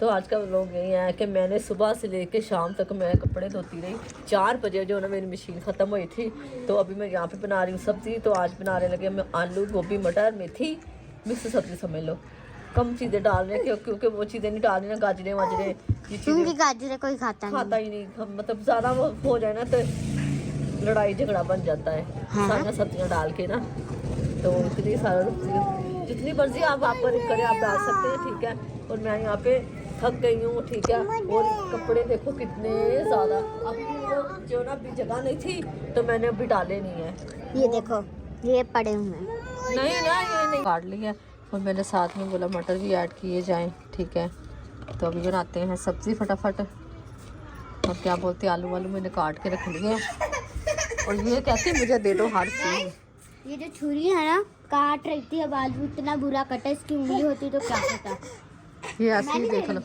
तो आज का लोग यही है कि मैंने सुबह से लेके शाम तक मैं कपड़े धोती रही। 4 बजे जो ना मेरी मशीन ख़त्म हुई थी, तो अभी मैं यहाँ पे बना रही हूँ सब्ज़ी। तो आज बनाने लगे मैं आलू गोभी मटर मेथी मिक्स सब्ज़ी समझ लो। कम चीज़ें डाल रहे हैं क्योंकि वो चीज़ें नहीं डाल रही ना, गाजरें वाजरे ये चीज़ें गाजरे कोई खाता ही नहीं। मतलब ज़्यादा वो हो जाए ना तो लड़ाई झगड़ा बन जाता है सारी सब्जियाँ डाल के ना। तो इतनी सारा जितनी मर्जी आप पर करें आप डाल सकते हैं, ठीक है। और मैं यहाँ पे थक गई हूँ, ठीक है। और कपड़े देखो कितने ज़्यादा, अभी वो जो ना अभी जगह नहीं थी तो मैंने अभी डाले नहीं है। ये देखो ये पड़े हुए हैं। नहीं ना ये नहीं काट लिया। और मैंने साथ में बोला मटर भी ऐड किए जाएं, ठीक है। तो अभी बनाते हैं सब्ज़ी फटाफट। और क्या बोलते हैं आलू वालू मैंने काट के रख लिए। और ये कहते मुझे दे दो हर चीज़। ये जो छुरी है ना काट रही थी, अब आलू इतना बुरा कटा, इसकी उंगली होती तो क्या होता। ये ऐसे ही देख लो।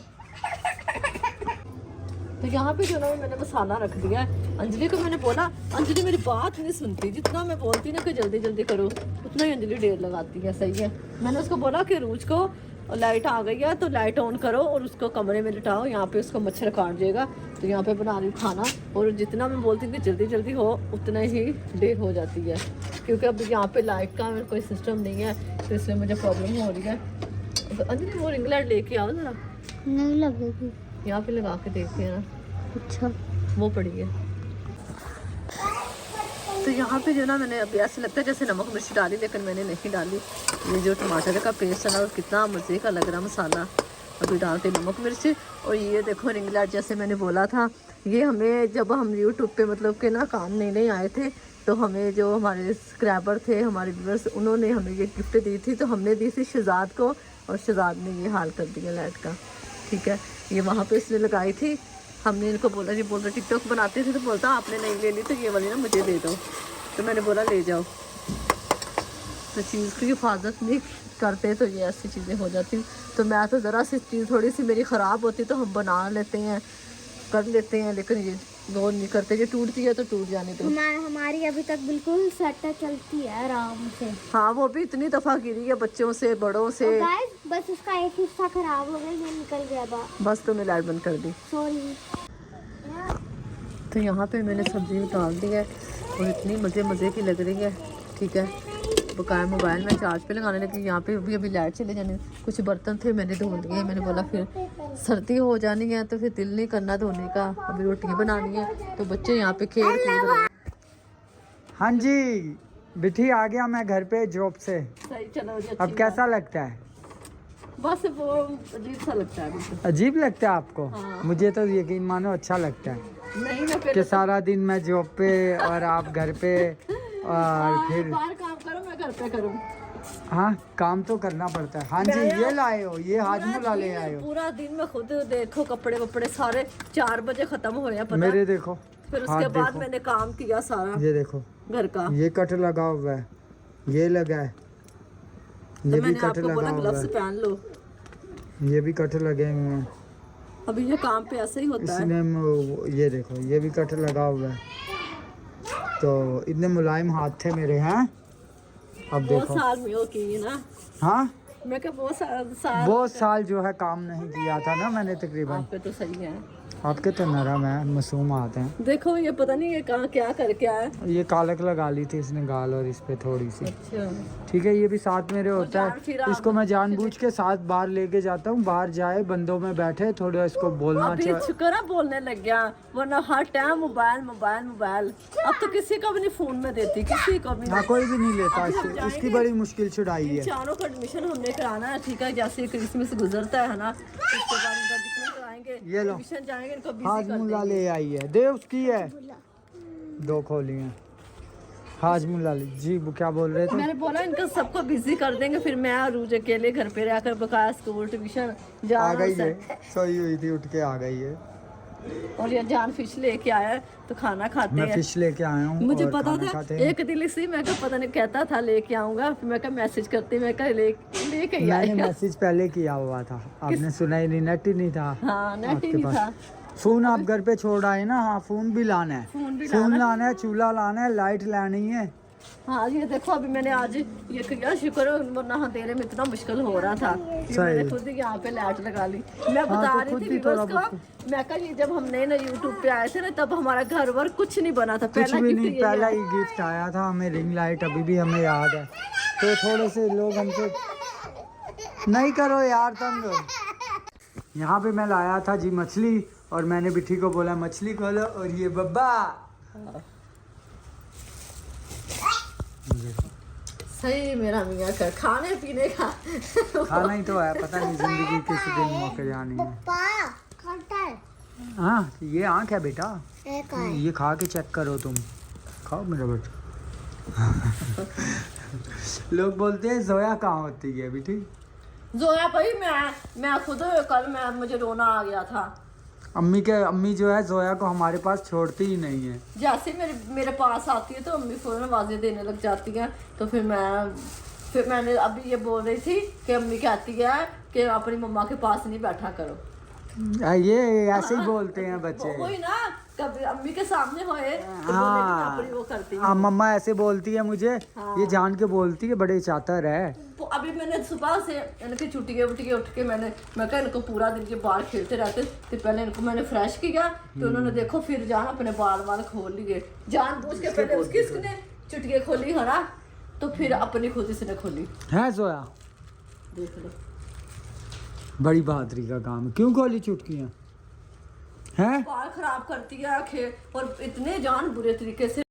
तो यहाँ पे जो ना मैंने मसाला रख दिया है। अंजलि को मैंने बोला, अंजलि मेरी बात नहीं सुनती। जितना मैं बोलती ना कि जल्दी जल्दी करो उतना ही अंजलि देर लगाती है, सही है। मैंने उसको बोला कि रूज को लाइट आ गई है तो लाइट ऑन करो और उसको कमरे में लिटाओ, यहाँ पे उसको मच्छर काट जाएगा। तो यहाँ पे बना रही हूँ खाना। और जितना मैं बोलती हूँ कि जल्दी जल्दी हो उतना ही देर हो जाती है, क्योंकि अब यहाँ पे लाइट का कोई सिस्टम नहीं है, तो इसलिए मुझे प्रॉब्लम हो रही है। तो अंजलि वो रिंग लाइट लेके आओ जरा। नहीं लगेगी, यहाँ पे लगा के देखते हैं ना। अच्छा वो पड़ी है। तो यहाँ पे जो ना मैंने अभी ऐसे लगता है जैसे नमक मिर्च डाली, लेकिन मैंने नहीं डाली। ये जो टमाटर का पेस्ट है ना, और कितना मज़े का लग रहा मसाला। अभी डालते नमक मिर्च। और ये देखो रिंग लाइट, जैसे मैंने बोला था, ये हमें जब हम यूट्यूब पे मतलब के ना काम नहीं आए थे, तो हमें जो हमारे सब्सक्राइबर थे हमारे व्यूअर्स, उन्होंने हमें ये गिफ्ट दी थी। तो हमने दी थी शहजाद को, और शहजाद ने ये हाल कर दिया लाइट का, ठीक है। ये वहाँ पे इसने लगाई थी। हमने इनको बोला, जी बोल रहे टिकटॉक बनाते थे, तो बोलता आपने नहीं ले ली तो ये वाली ना मुझे दे दो। तो मैंने बोला ले जाओ। तो चीज़ की हिफाजत नहीं करते तो ये ऐसी चीज़ें हो जाती। तो मैं तो ज़रा सी चीज़ थोड़ी सी मेरी ख़राब होती तो हम बना लेते हैं, कर लेते हैं, लेकिन ये गौर नहीं करते। ये टूटती है तो टूट जाने दो। हमारी अभी तक बिल्कुल सेट चलती है आराम से। हाँ वो भी इतनी दफ़ा गिरी है, बच्चों से बड़ों से। बस उसका एक हिस्सा खराब हो गया, ये निकल गया बस तो मैं लाइट बंद कर दी। सॉरी। तो यहाँ पे मैंने सब्ज़ी डाल दी है और इतनी मज़े की लग रही है, ठीक है। बकाया मोबाइल में चार्ज पे लगाने लगी। यहाँ पे अभी लाइट चले जाने। कुछ बर्तन थे मैंने धो लिए। मैंने बोला फिर सर्दी हो जानी है तो फिर दिल नहीं करना धोने का। अभी रोटियाँ बनानी है, तो बच्चे यहाँ पे खेल कूद रहे हैं। हाँ जी बिठी आ गया मैं घर पे जॉब से। सही, चलो जी, अब कैसा लगता है? बस वो अजीब सा लगता है अभी तो। अजीब लगता है आपको? हाँ। मुझे तो यकीन मानो अच्छा लगता है नहीं मैं कि सारा दिन मैं जॉब पे और आप घर पे, और फिर बाहर काम करो मैं घर पे करूँ। हाँ काम तो करना पड़ता है। हाँ जी ये लाए हो, ये हाजमुला ले आए हो। पूरा दिन में खुद देखो कपड़े वपड़े सारे 4 बजे खत्म हो रहे हैं, पता। मेरे देखो, फिर उसके हाथ बाद देखो। मैंने काम किया सारा ये देखो घर का। ये कट लगा हुआ है, ये लगा है, तो ये भी मैंने कट आपको लगा बोला हुआ ग्लव्स है, पहन लो। ये भी कट लगे हुए हैं। अभी ये काम पे ऐसे ही होता है। इसने ये देखो ये भी कट लगा हुआ है। तो इतने मुलायम हाथ थे मेरे हैं। अब बहुत देखो साल में हो की ना। हाँ मैं क्या बहुत साल जो है काम नहीं किया था ना मैंने तकरीबन। आपके तो सही है। आपके तो नरम है, मासूम हाथ हैं। देखो ये पता नहीं ये कहाँ क्या करके आया। ये कालक लगा ली थी इसने गाल और इस पे थोड़ी सी, अच्छा ठीक है। ये भी साथ मेरे होता फिर है। आप इसको मैं जानबूझ के साथ बाहर लेके जाता हूँ, बाहर जाए बंदों में बैठे, थोड़ा इसको बोलना अभी चाहिए। शुक्र है बोलने लग गया, वरना हर टाइम मोबाइल मोबाइल मोबाइल। अब तो किसी को भी नहीं फोन में देती, किसी को भी हाँ नहीं। कोई भी नहीं लेता अभी हम इससे, इसकी जाएंगे। बड़ी मुश्किल छुड़ाई इन है। चारों का एडमिशन हमने कराना है, ठीक है। जैसे क्रिसमस गुजरता है ना, उसके बाद इनका एडमिशन कराएंगे, ये लो। एडमिशन जाएंगे, इनको बिजी कर हाजमुला देंगे। ले आई है, दे उसकी है, 2 खोली हैं। हाजमुला ले जी, वो क्या बोल रहे थे? मैंने बोला इनको सबको बिजी कर देंगे, फिर मैं और रूज अकेले घर पे रहकर बकाया स्कूल ट्यूशन आ जान। गई है, सोई हुई थी उठ के आ गई है। और ये जान फिश लेके आया है, तो खाना खाते मैं हैं। फिश लेके आया हूँ। मुझे और पता खाना था खाते हैं। एक दिल से मैं कहा पता नहीं कहता था लेके आऊंगा, फिर मैं कहा मैसेज करती, मैं कहा लेके ही मैंने आएगा। मैसेज पहले किया हुआ था, आपने सुना ही नहीं, नेट ही नहीं था। हाँ नेट ही आपके नहीं पास। था। फोन आप घर पे छोड़ आए ना? हाँ फोन भी लाना है, फोन भी फोन लाना है, चूल्हा लाना है, लाइट लानी है, हाँ ये देखो अभी मैंने आज ये किया, शुक्र है, वरना अंधेरे में इतना मुश्किल हो रहा था कि सही। मैंने खुद ही यहाँ पे लाइट लगा ली। मैं बता तो रही खुद थी भी व्यूअर्स थोड़ा को, मैं कहा ये जब हम नए नए यूट्यूब पे आए थे ना तब हमारा घर वर कुछ नहीं बना था, कुछ पहला भी गिफ्ट नहीं, यही पहला है। ही गिफ्ट आया था हमें रिंग लाइट, अभी भी हमें याद है। तो थोड़े से लोग हमसे नहीं करो यार तंग। यहाँ पे मैं लाया था जी मछली और मैंने बिट्ठी को बोला मछली खोलो और ये बब्बा सही मेरा मियाँ का खाने पीने का खाना ही तो है, पता नहीं जिंदगी किस दिन मौके जानी है। पापा खाता है हाँ ये आँख है बेटा, एक है ये खा के चेक करो तुम, खाओ मेरा बेटा। लोग बोलते हैं जोया कहाँ होती है बेटी। जोया भाई मैं खुद कल मुझे रोना आ गया था। अम्मी जो है जोया को हमारे पास छोड़ती ही नहीं है। जैसे मेरे पास आती है तो अम्मी फौरन आवाज़ें देने लग जाती हैं। तो फिर मैंने अभी ये बोल रही थी कि अम्मी कहती है कि अपनी मम्मा के पास नहीं बैठा करो। ये ऐसे ही बोलते हैं बच्चे। वही ना, कभी अम्मी के सामने होए तो हाँ। अपनी वो करती हाँ मम्मा ऐसे बोलती है मुझे, ये जान के बोलती है, बड़े चातर है। तो अभी मैंने सुबह से इनके चुटिके उठ के मैं कहा इनको पूरा दिन के बाल खेलते रहते तो पहले इनको मैंने फ्रेश किया तो उन्होंने देखो फिर जान अपने बाल खोल लिए, जान पूछ के पहले उसकी इसने चुटिके खोली है ना, तो फिर अपनी खुद इसने खोली है जोया। देख लो बड़ी बहादुरी का काम है। क्यों खोली चुटकियाँ हैं? बाल खराब करती है और इतने जान बुरे तरीके से